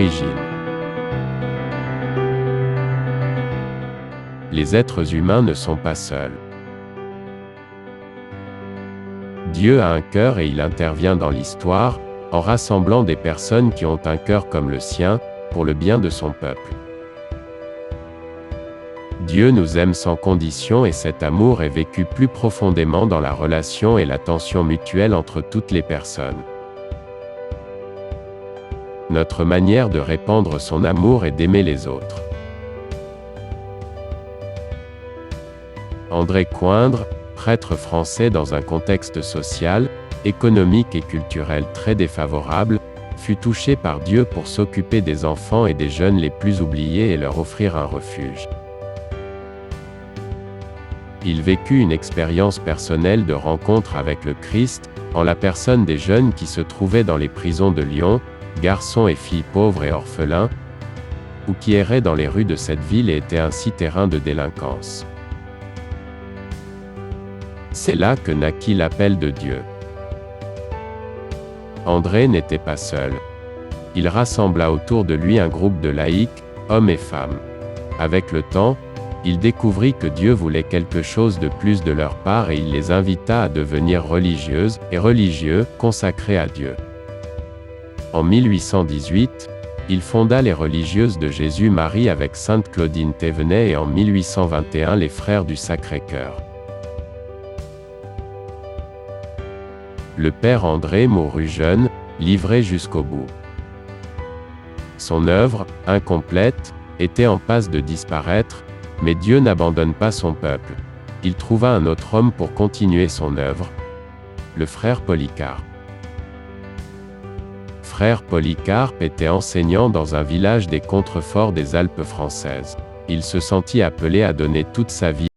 Origine. Les êtres humains ne sont pas seuls. Dieu a un cœur et il intervient dans l'histoire, en rassemblant des personnes qui ont un cœur comme le sien, pour le bien de son peuple. Dieu nous aime sans condition et cet amour est vécu plus profondément dans la relation et l'attention mutuelle entre toutes les personnes. Notre manière de répandre son amour est d'aimer les autres. André Coindre, prêtre français dans un contexte social, économique et culturel très défavorable, fut touché par Dieu pour s'occuper des enfants et des jeunes les plus oubliés et leur offrir un refuge. Il vécut une expérience personnelle de rencontre avec le Christ, en la personne des jeunes qui se trouvaient dans les prisons de Lyon, garçons et filles pauvres et orphelins, ou qui erraient dans les rues de cette ville et étaient ainsi terrain de délinquance. C'est là que naquit l'appel de Dieu. André n'était pas seul. Il rassembla autour de lui un groupe de laïcs, hommes et femmes. Avec le temps, il découvrit que Dieu voulait quelque chose de plus de leur part et il les invita à devenir religieuses et religieux, consacrés à Dieu. En 1818, il fonda les Religieuses de Jésus-Marie avec sainte Claudine Thévenet et en 1821 les Frères du Sacré-Cœur. Le père André mourut jeune, livré jusqu'au bout. Son œuvre, incomplète, était en passe de disparaître, mais Dieu n'abandonne pas son peuple. Il trouva un autre homme pour continuer son œuvre, le frère Polycarpe. Frère Polycarpe était enseignant dans un village des contreforts des Alpes françaises. Il se sentit appelé à donner toute sa vie